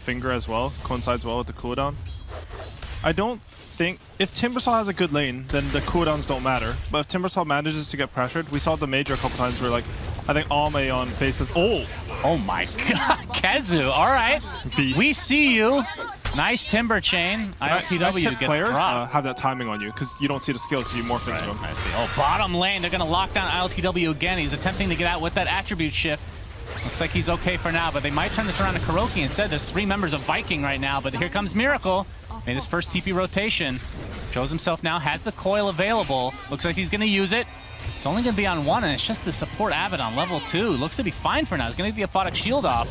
finger as well, coincides well with the cooldown. I don't think... If Timbersaw has a good lane, then the cooldowns don't matter. But if Timbersaw manages to get pressured, we saw the major a couple times where, like, I think Ame on faces... Oh my god, Kezu, alright. Beast. We see you. Nice Timber Chain. ILTW gets players dropped. have that timing on you, because you don't see the skills, so you morph into them. I see. Oh, bottom lane, they're going to lock down ILTW again. He's attempting to get out with that attribute shift. Looks like he's okay for now, but they might turn this around to KuroKy instead. There's 3 members of Viking right now, but here comes Miracle. Made his first TP rotation. Shows himself now, has the coil available. Looks like he's going to use it. It's only going to be on 1, and it's just the support Abbott on level 2. Looks to be fine for now. He's going to get the aphotic shield off.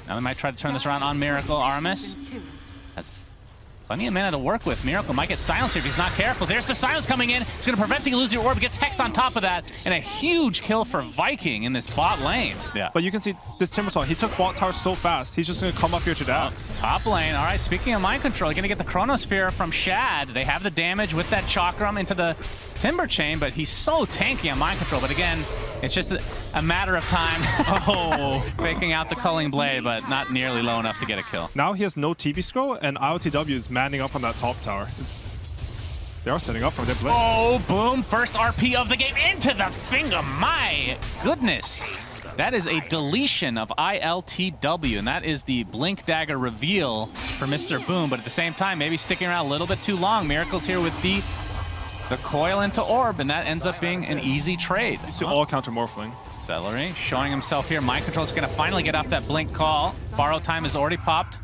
Now they might try to turn this around on Miracle. Aramis has plenty of mana to work with. Miracle might get silenced here if he's not careful. There's the silence coming in. It's going to prevent the illusory orb. Gets hexed on top of that. And a huge kill for Viking in this bot lane. Yeah. But you can see this Timbersaw, he took bot tower so fast, he's just going to come up here to Dax. Top lane. All right, speaking of mind control, going to get the Chronosphere from Shad. They have the damage with that Chakram into the Timber Chain, but he's so tanky on mind control. But again, it's just a matter of time. Faking out the Culling Blade, but not nearly low enough to get a kill. Now he has no TP scroll, and ILTW is manning up on that top tower. They are setting up for their blitz. Oh, boom. First RP of the game into the finger. My goodness. That is a deletion of ILTW, and that is the Blink Dagger reveal for Mr. Boom. But at the same time, maybe sticking around a little bit too long. Miracle's here with the coil into orb, and that ends up being an easy trade. You see all counter morphling. Celery showing himself here. Mind control is going to finally get off that blink call. Borrow time is already popped.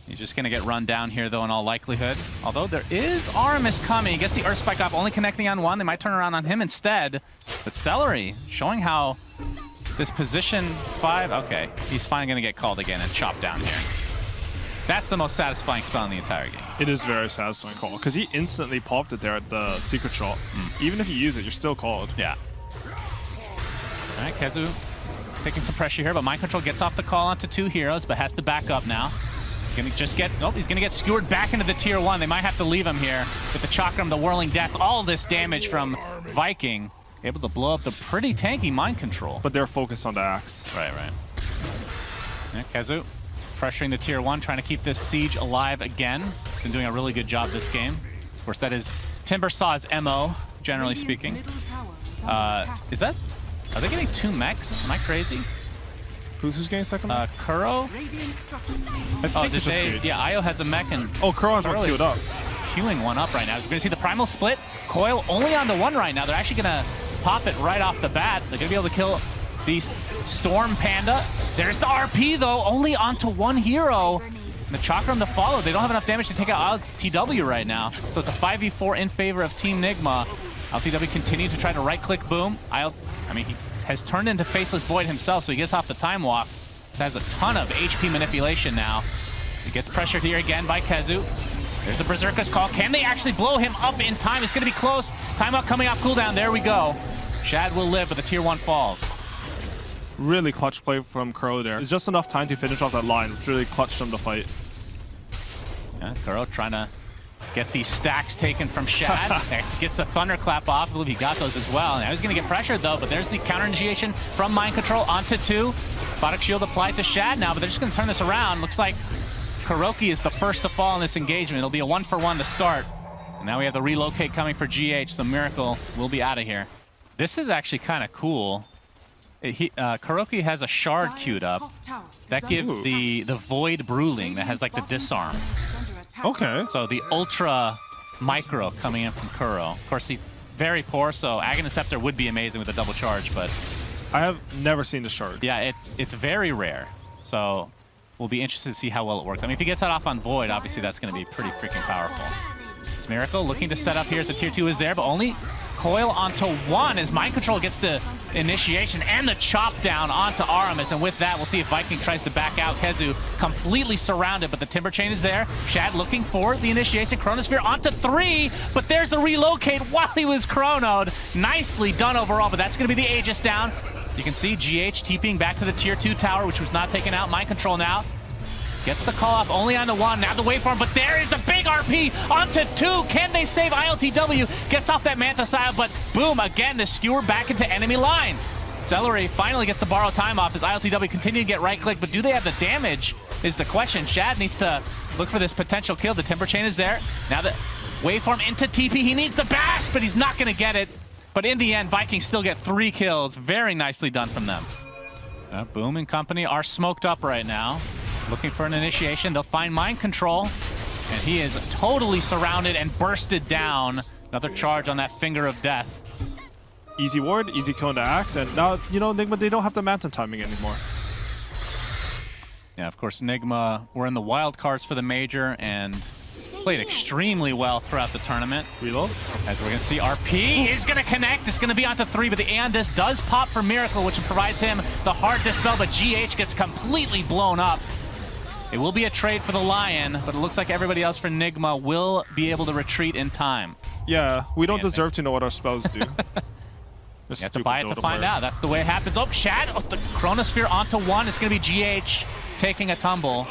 He's just going to get run down here, though, in all likelihood. Although there is Aramis coming. He gets the Earth Spike off, only connecting on 1. They might turn around on him instead. But Celery showing how this position 5... Okay, he's finally going to get called again and chopped down here. That's the most satisfying spell in the entire game. It is very satisfying call, because he instantly popped it there at the secret shot. Even if you use it, you're still called. Yeah. All right, Kezu taking some pressure here, but Mind Control gets off the call onto 2 heroes, but has to back up now. He's gonna just get, nope, he's gonna get skewered back into the tier 1. They might have to leave him here with the Chakram, the Whirling Death, all this damage from Viking. Able to blow up the pretty tanky Mind Control. But they're focused on the axe. Right. Yeah, Kezu pressuring the tier 1, trying to keep this siege alive again. He's been doing a really good job this game. Of course, that is Timbersaw's MO, generally speaking. Is that... Are they getting 2 mechs? Am I crazy? Who's getting second? Kuro? Oh, did they? Yeah, Io has a mech and... Oh, Kuro has one queued up. Queuing one up right now. We're going to see the Primal Split. Coil only onto 1 right now. They're actually going to pop it right off the bat. They're going to be able to kill the Storm Panda. There's the RP, though, only onto 1 hero. And the Chakram to follow. They don't have enough damage to take out ILTW right now. So it's a 5v4 in favor of Team NIGMA. ILTW continue to try to right-click Boom. He has turned into Faceless Void himself, so he gets off the Time Walk. Has a ton of HP manipulation now. He gets pressured here again by Kezu. There's the Berserker's call. Can they actually blow him up in time? It's going to be close. Time Walk coming off cooldown. There we go. Shad will live, but the tier 1 falls. Really clutch play from Kuro there. It's just enough time to finish off that line, which really clutched him to fight. Yeah, Kuro trying to get these stacks taken from Shad. Gets the Thunderclap off. I believe he got those as well. Now he's going to get pressured, though, but there's the counter initiation from Mind Control onto 2. Aphotic Shield applied to Shad now, but they're just going to turn this around. Looks like KuroKy is the first to fall in this engagement. It'll be a 1-for-1 to start. And now we have the relocate coming for GH, so Miracle will be out of here. This is actually kind of cool. KuroKy has a shard queued up. That gives the Void Bruling that has like the disarm. Okay. So the Ultra Micro coming in from Kuro. Of course, he's very poor, so Aghanim Scepter would be amazing with a double charge, but... I have never seen the shard. Yeah, it's very rare. So we'll be interested to see how well it works. I mean, if he gets that off on Void, obviously that's going to be pretty freaking powerful. It's Miracle looking to set up here as the tier 2 is there, but only coil onto 1 as Mind Control gets the initiation and the chop down onto Aramis. And with that, we'll see if Viking tries to back out. Kezu completely surrounded, but the Timber Chain is there. Shad looking for the initiation. Chronosphere onto 3, but there's the relocate while he was chronoed. Nicely done overall, but that's going to be the Aegis down. You can see GH TPing back to the tier 2 tower, which was not taken out. Mind Control now. Gets the call off only onto 1. Now the waveform, but there is a big RP onto 2. Can they save ILTW? Gets off that Manta Style, but boom, again, the skewer back into enemy lines. Celery finally gets the borrow time off as ILTW continue to get right-click, but do they have the damage is the question. Shad needs to look for this potential kill. The Timber Chain is there. Now the waveform into TP. He needs the bash, but he's not going to get it. But in the end, Vikings still get 3 kills. Very nicely done from them. Boom and company are smoked up right now. Looking for an initiation. They'll find mind control. And he is totally surrounded and bursted down. Another charge on that finger of death. Easy ward, easy kill into Axe, and now, you know, NIGMA, they don't have the Mountain timing anymore. Yeah, of course, NIGMA were in the wild cards for the major and played extremely well throughout the tournament. Reload. As we're going to see, RP is going to connect. It's going to be onto 3, but the Aeon Disc does pop for Miracle, which provides him the hard dispel, but GH gets completely blown up. It will be a trade for the Lion, but it looks like everybody else for NIGMA will be able to retreat in time. Yeah, we don't deserve to know what our spells do. You have to buy it to find out. That's the way it happens. Oh, Shad, the Chronosphere onto 1. It's going to be GH taking a tumble.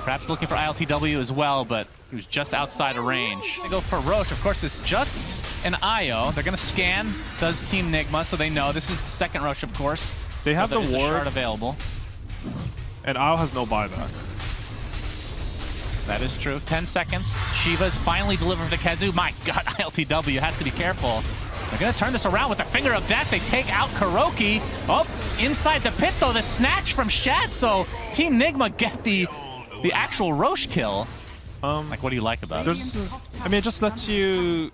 Perhaps looking for ILTW as well, but he was just outside of range. They go for Roche. Of course, it's just an IO. They're going to scan, does Team NIGMA, so they know this is the second Roche, of course. They have the ward available. And Ao has no buyback. That is true. 10 seconds. Shiva's finally delivered to Kezu. My God, ILTW has to be careful. They're going to turn this around with the Finger of Death. They take out Kuroki. Oh, inside the pit, though, the snatch from Shad. So Team NIGMA get the actual Roche kill. Like, what do you like about it? I mean, it just lets you...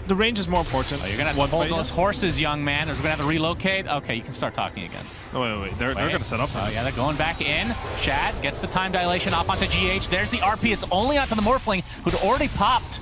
The range is more important. Oh, you're going to have to hold those horses, young man. Or we're going to have to relocate. Okay, you can start talking again. Oh, wait. They're going to set up for this. Yeah, they're going back in. Shad gets the time dilation off onto GH. There's the RP. It's only onto the Morphling, who'd already popped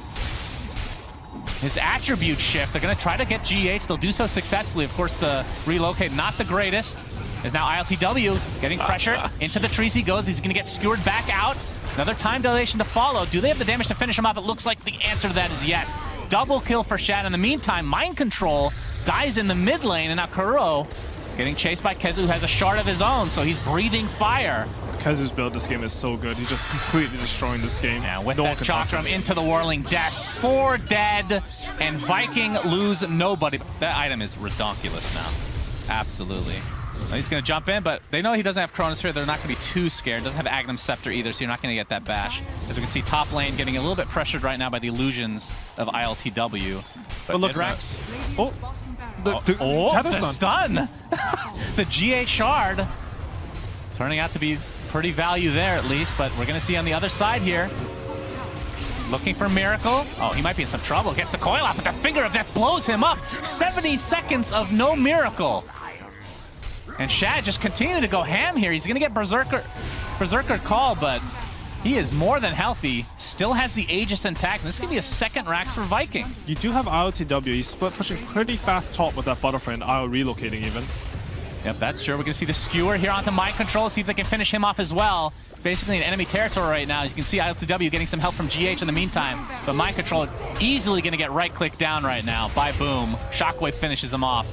his attribute shift. They're going to try to get GH. They'll do so successfully. Of course, the relocate, not the greatest. Is now ILTW getting pressured. Into the trees he goes. He's going to get skewered back out. Another time dilation to follow. Do they have the damage to finish him off? It looks like the answer to that is yes. Double kill for Shad. In the meantime, Mind Control dies in the mid lane, and now Kuro getting chased by Kezu, who has a shard of his own, so he's breathing fire. Kezu's build this game is so good. He's just completely destroying this game. Yeah, with that Chakram into the Whirling Death. 4 dead, and Viking lose nobody. That item is redonkulous now. Absolutely. He's going to jump in, but they know he doesn't have Chronosphere. They're not going to be too scared. Doesn't have Agnum Scepter either, so you're not going to get that bash. As we can see, top lane getting a little bit pressured right now by the illusions of ILTW. But look, Rex. The stun! The GA shard turning out to be pretty value there at least, but we're going to see on the other side here. Looking for Miracle. Oh, he might be in some trouble. Gets the coil out, but the Finger of Death blows him up. 70 seconds of no Miracle. And Shad just continuing to go ham here. He's going to get Berserker call, but he is more than healthy. Still has the Aegis intact. This is going to be a second Rax for Viking. You do have ILTW. He's pushing pretty fast top with that Butterfree and IO relocating even. Yep, that's true. We're going to see the Skewer here onto Mind Control. See if they can finish him off as well. Basically in enemy territory right now. You can see ILTW getting some help from GH in the meantime. But Mind Control easily going to get right-clicked down right now by Boom. Shockwave finishes him off.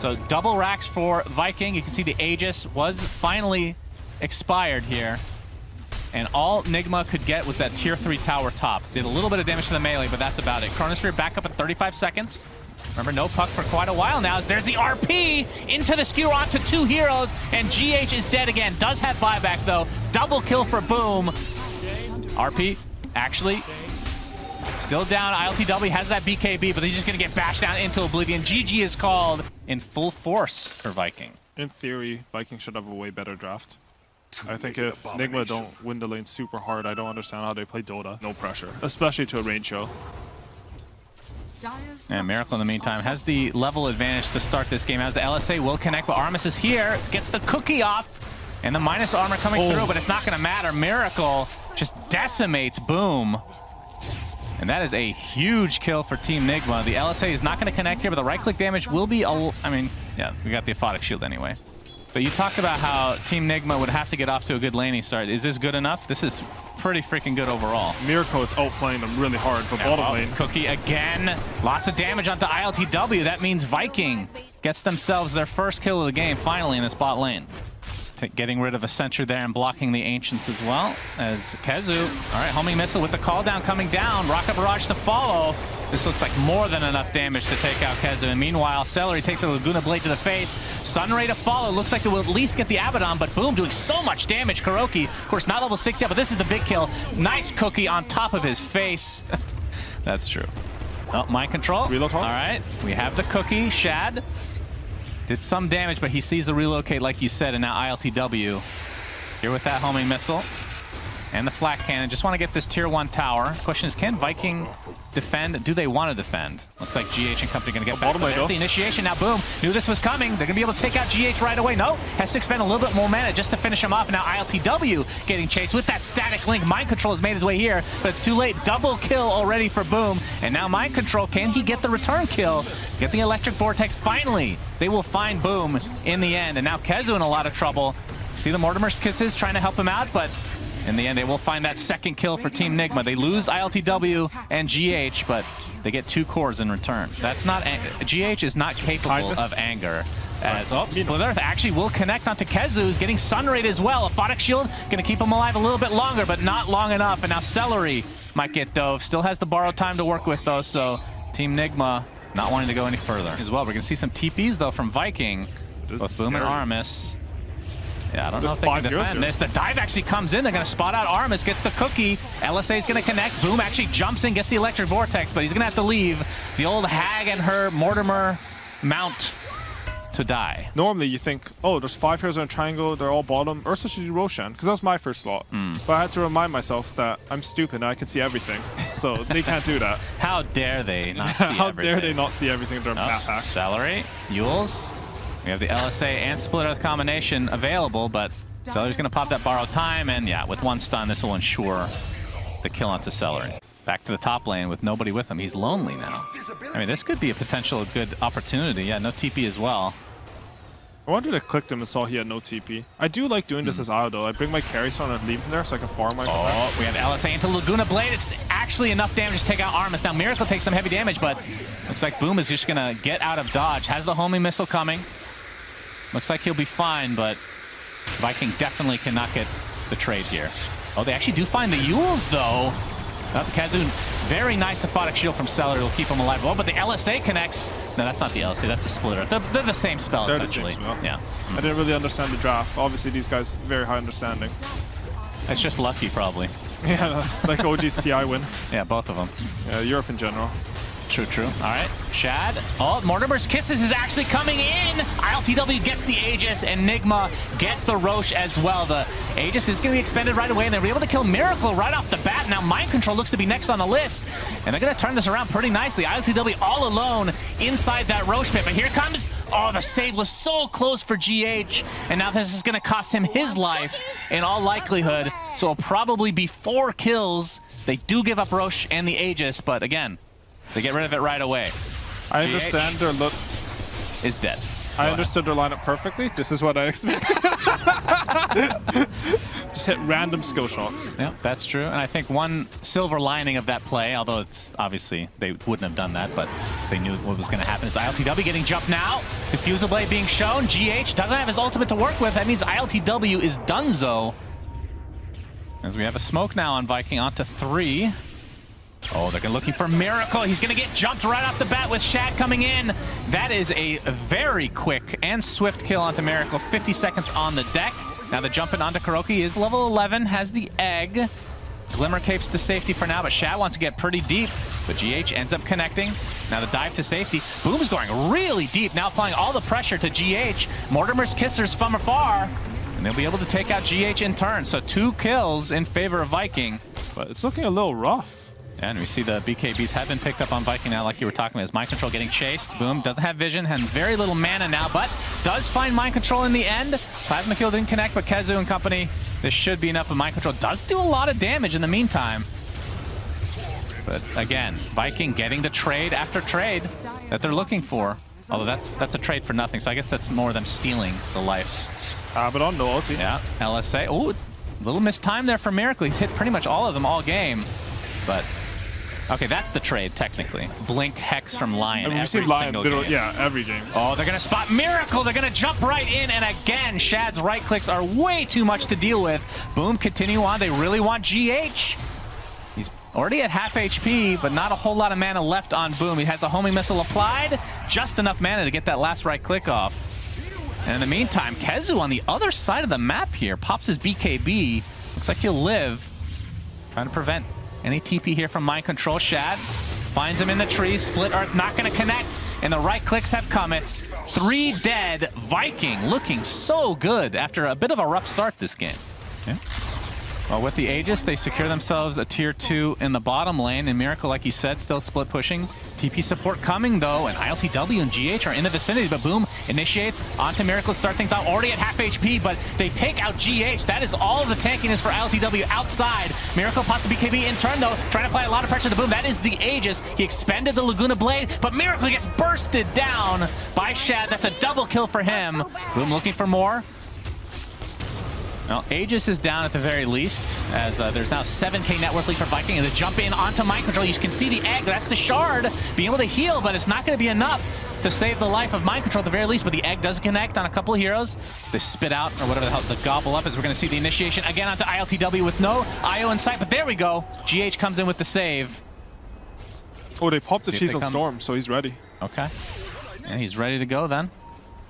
So double racks for Viking. You can see the Aegis was finally expired here. And all NIGMA could get was that tier 3 tower top. Did a little bit of damage to the melee, but that's about it. Chronosphere back up at 35 seconds. Remember, no puck for quite a while now. There's the RP into the skewer onto 2 heroes, and GH is dead again. Does have buyback, though. Double kill for Boom. RP actually still down. ILTW has that BKB, but he's just going to get bashed down into oblivion. GG is called in full force for Viking. In theory, Viking should have a way better draft. I think if NIGMA don't win the lane super hard, I don't understand how they play Dota. No pressure, especially to a range show. And Miracle, in the meantime, has the level advantage to start this game as the LSA will connect, but Armis is here, gets the cookie off, and the minus armor coming through, but it's not going to matter. Miracle just decimates Boom. And that is a huge kill for Team NIGMA. The LSA is not going to connect here, but the right-click damage will be, I mean, yeah, we got the Aphotic Shield anyway. But you talked about how Team NIGMA would have to get off to a good laning start. Is this good enough? This is pretty freaking good overall. Miracle is outplaying them really hard for bottom lane. Cookie again. Lots of damage onto ILTW. That means Viking gets themselves their first kill of the game finally in this bot lane. Getting rid of a sentry there and blocking the Ancients as well as Kezu. All right, homing missile with the call down coming down. Rocket Barrage to follow. This looks like more than enough damage to take out Kezu. And meanwhile, Celery takes a Laguna Blade to the face. Stun Ray to follow. Looks like it will at least get the Abaddon, but boom, doing so much damage. Kuroki, of course, not level 6 yet, but this is the big kill. Nice cookie on top of his face. That's true. Oh, mind control. Reload hard. All right, we have the cookie. Shad did some damage, but he sees the relocate like you said, and now ILTW here with that homing missile and the flak cannon. Just want to get this tier 1 tower. Question is, can Viking defend? Do they want to defend? Looks like GH and company going to get back. There's the initiation now. Boom. Knew this was coming. They're going to be able to take out GH right away. No, has to expend a little bit more mana just to finish him off. Now ILTW getting chased with that static link. Mind Control has made his way here, but it's too late. Double kill already for Boom. And now Mind Control, can he get the return kill? Get the Electric Vortex. Finally, they will find Boom in the end. And now Kezu in a lot of trouble. See the Mortimer's Kisses trying to help him out, but in the end, they will find that second kill for Team NIGMA. They lose ILTW and GH, but they get 2 cores in return. That's not... GH is not capable of anger. As Split Earth actually will connect onto Kezu, who's getting Sunrayed as well. A Photic Shield going to keep him alive a little bit longer, but not long enough. And now Celery might get dove. Still has the borrowed time to work with, though, so Team NIGMA not wanting to go any further as well. We're going to see some TPs, though, from Viking. Both Boom and Artemis. Yeah, I don't know if they can defend this. The dive actually comes in. They're going to spot out Artemis, gets the cookie. LSA is going to connect. Boom actually jumps in, gets the Electric Vortex, but he's going to have to leave the old Hag and her Mortimer mount to die. Normally you think, oh, there's 5 heroes in a triangle, they're all bottom. Ursa should do Roshan, because that was my first slot. But I had to remind myself that I'm stupid and I can see everything. So they can't do that. How dare they not see everything? How dare they not see everything in their map packs? Celery, Yules. We have the LSA and Split Earth combination available, but Celery's going to pop that borrowed time, and yeah, with 1 stun, this will ensure the kill onto Celery. Back to the top lane with nobody with him. He's lonely now. I mean, this could be a potential good opportunity. Yeah, no TP as well. I wanted to click him and saw he had no TP. I do like doing this as Io, though. I bring my carry stone and leave him there so I can farm my we have LSA into Laguna Blade. It's actually enough damage to take out Artemis. Now, Miracle takes some heavy damage, but looks like Boom is just going to get out of dodge. Has the homing missile coming. Looks like he'll be fine, but Viking definitely cannot get the trade here. Oh, they actually do find the Yules, though. Kezu, very nice Aphotic Shield from Celery will keep him alive. Oh, but the LSA connects. No, that's not the LSA, that's a Splitter. They're the same spell, essentially. The same spell. Yeah. I didn't really understand the draft. Obviously, these guys, very high understanding. It's just lucky, probably. Yeah, like OG's TI win. Yeah, both of them. Yeah, Europe in general. True, true. All right, Shad. Oh, Mortimer's Kisses is actually coming in. ILTW gets the Aegis, and NIGMA get the Roche as well. The Aegis is going to be expended right away, and they're able to kill Miracle right off the bat. Now Mind Control looks to be next on the list, and they're going to turn this around pretty nicely. ILTW all alone inside that Roche pit, but here comes... Oh, the save was so close for GH, and now this is going to cost him his life in all likelihood, so it'll probably be 4 kills. They do give up Roche and the Aegis, but again... They get rid of it right away. I understand their look is dead. I understood their lineup perfectly. This is what I expected. Just hit random skill shots. Yeah, that's true. And I think one silver lining of that play, although it's obviously they wouldn't have done that, but they knew what was going to happen, is ILTW getting jumped now. Diffusal Blade being shown. GH doesn't have his ultimate to work with. That means ILTW is donezo. As we have a smoke now on Viking onto 3. Oh, they're looking for Miracle. He's going to get jumped right off the bat with Shad coming in. That is a very quick and swift kill onto Miracle. 50 seconds on the deck. Now the jump in onto Kuroki is level 11, has the egg. Glimmer capes to safety for now, but Shad wants to get pretty deep. But GH ends up connecting. Now the dive to safety. Boom is going really deep, now applying all the pressure to GH. Mortimer's Kissers from afar. And they'll be able to take out GH in turn. So 2 kills in favor of Viking. But it's looking a little rough. And we see the BKBs have been picked up on Viking now, like you were talking about. His Mind Control getting chased. Boom, doesn't have vision, has very little mana now, but does find Mind Control in the end. Plasma Field didn't connect, but Kezu and company, this should be enough. But Mind Control does do a lot of damage in the meantime. But again, Viking getting the trade after trade that they're looking for. Although that's a trade for nothing, so I guess that's more them stealing the life. But on no ulti. Yeah, LSA. Oh, little missed time there for Miracle. He's hit pretty much all of them all game. But Okay, that's the trade, technically. Blink Hex from Lion. And we've every seen Lion, single game. yeah, every game. Oh, they're going to spot Miracle. They're going to jump right in. And again, Shad's right clicks are way too much to deal with. Boom, continue on. They really want GH. He's already at half HP, but not a whole lot of mana left on Boom. He has the homing missile applied. Just enough mana to get that last right click off. And in the meantime, Kezu on the other side of the map here pops his BKB. Looks like he'll live. Trying to prevent any TP here from Mind Control. Shad finds him in the trees. Split Earth not going to connect. And the right clicks have come. It's 3 dead. Viking looking so good after a bit of a rough start this game. Okay. Well, with the Aegis, they secure themselves a tier 2 in the bottom lane. And Miracle, like you said, still split pushing. TP support coming, though, and ILTW and GH are in the vicinity, but Boom initiates onto Miracle to start things out. Already at half HP, but they take out GH. That is all the tankiness for ILTW outside. Miracle pops the BKB in turn, though, trying to apply a lot of pressure to Boom. That is the Aegis. He expended the Laguna Blade, but Miracle gets bursted down by Shad. That's a double kill for him. Boom looking for more. Well, Aegis is down at the very least, as there's now 7k net worth lead for Viking, and they jump in onto Mind Control. You can see the egg, that's the shard, being able to heal, but it's not going to be enough to save the life of Mind Control at the very least, but the egg does connect on a couple of heroes. They spit out, or whatever the hell, the gobble up, as we're going to see the initiation again onto ILTW with no IO in sight, but there we go. GH comes in with the save. Oh, they popped the cheese on Storm, so he's ready. Okay. And he's ready to go then.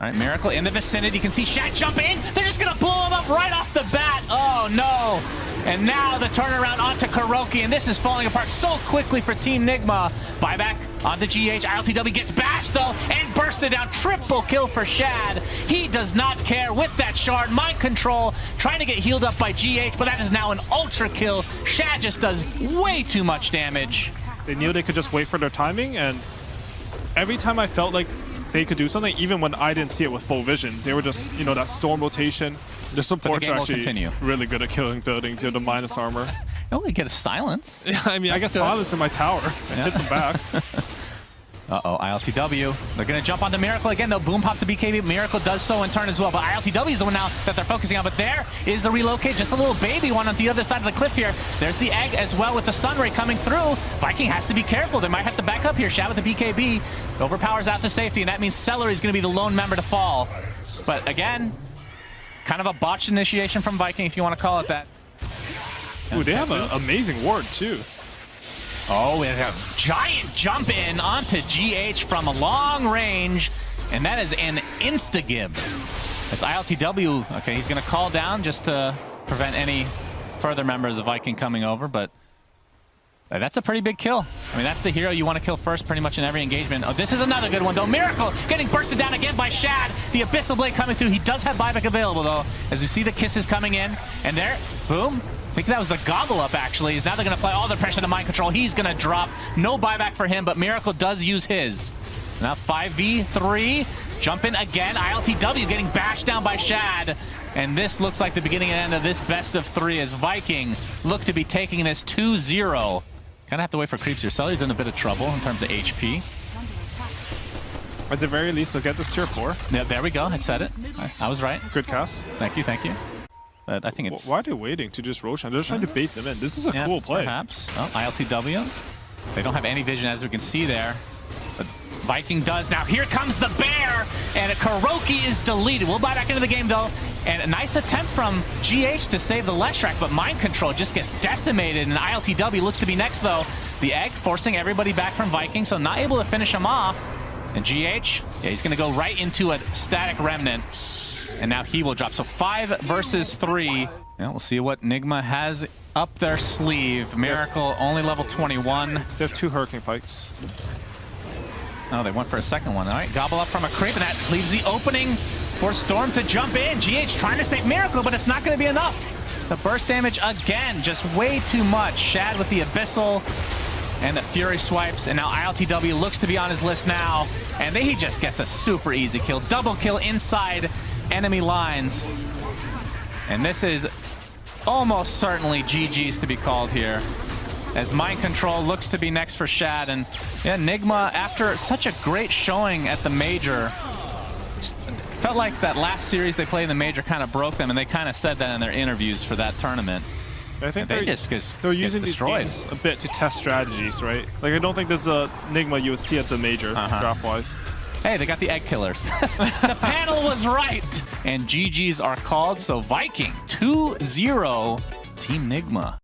All right, Miracle in the vicinity. You can see Shad jump in. They're just going to blow him up right off the bat. Oh, no. And now the turnaround onto Kuroki, and this is falling apart so quickly for Team NIGMA. Buyback on the GH. ILTW gets bashed, though, and bursted down. Triple kill for Shad. He does not care with that shard. Mind Control trying to get healed up by GH, but that is now an ultra kill. Shad just does way too much damage. They knew they could just wait for their timing, and every time I felt like they could do something, even when I didn't see it with full vision. They were just, you know, that storm rotation. The supports are actually really good at killing buildings, you know, the minus armor. Oh, they get a silence. Yeah, I mean, I get silence in my tower. Yeah. Hit them back. Uh-oh, ILTW. They're going to jump onto Miracle again, though. Boom pops the BKB. Miracle does so in turn as well. But ILTW is the one now that they're focusing on. But there is the relocate. Just a little baby one on the other side of the cliff here. There's the egg as well with the stun ray coming through. Viking has to be careful. They might have to back up here. Shad with the BKB. Overpowers out to safety, and that means Celery is going to be the lone member to fall. But again, kind of a botched initiation from Viking, if you want to call it that. Ooh, they have an amazing ward, too. Oh, we have a giant jump in onto GH from a long range, and that is an insta-gib. As ILTW, okay, he's going to call down just to prevent any further members of Viking coming over, but that's a pretty big kill. I mean, that's the hero you want to kill first pretty much in every engagement. Oh, this is another good one, though. Miracle getting bursted down again by Shad. The Abyssal Blade coming through. He does have buyback available, though, as you see the kisses coming in. And there, boom. I think that was the gobble up, actually. Now they're going to apply all the pressure to Mind Control. He's going to drop. No buyback for him, but Miracle does use his. Now 5v3. Jump in again. ILTW getting bashed down by Shad. And this looks like the beginning and end of this best of 3 as Viking look to be taking this 2-0. Kind of have to wait for creeps here. Celery's in a bit of trouble in terms of HP. At the very least, they'll get this tier 4. Yeah, there we go. I said it. I was right. Good cast. Thank you, thank you. I think it's... Why are they waiting to just Roshan? They're just trying to bait them in. This is a cool play. Perhaps. Oh, ILTW. They don't have any vision, as we can see there. But Viking does. Now here comes the bear, and Kuroki is deleted. We'll buy back into the game, though. And a nice attempt from GH to save the Leshrac, but Mind Control just gets decimated, and ILTW looks to be next, though. The egg forcing everybody back from Viking, so not able to finish him off. And GH, yeah, he's going to go right into a static remnant. And now he will drop. So 5 versus 3. Yeah, we'll see what NIGMA has up their sleeve. Miracle only level 21. They have 2 Hurricane fights. Oh, they went for a second one. All right, gobble up from a creep, and that leaves the opening for Storm to jump in. GH trying to save Miracle, but it's not going to be enough. The burst damage again, just way too much. Shad with the Abyssal and the Fury swipes, and now ILTW looks to be on his list now. And he just gets a super easy kill. Double kill inside enemy lines. And this is almost certainly GG's to be called here, as Mind Control looks to be next for Shad. And yeah, NIGMA, after such a great showing at the Major, felt like that last series they played in the Major kind of broke them, and they kind of said that in their interviews for that tournament. I think they just they're using these destroyed. games a bit to test strategies, right? Like, I don't think there's a NIGMA you would see at the major, draft-wise. Hey, they got the egg killers. The panel was right. And GGs are called, so Viking 2-0 Team NIGMA.